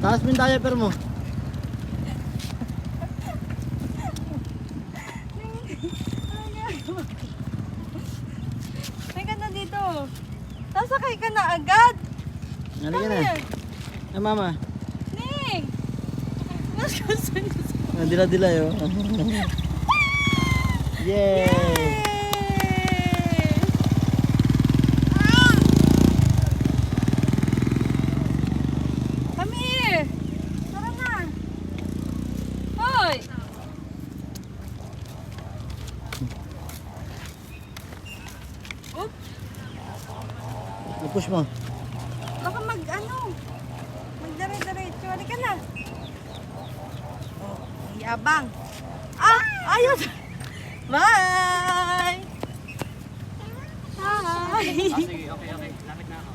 Taas mo yung diaper mo. May ganda dito. Nasakay ka na agad. Halika na. Ay, mama. Ning! Mas gusto niyo sa... Dila-dila yun. Yay! Yay! Come here! Tara na! Hoy! Oop! Push mo. Baka magdare-diretso. Halika na. Oh, yabang. Ah! Ayos! Bye! Hi! Sige, okay. Lapit na ako.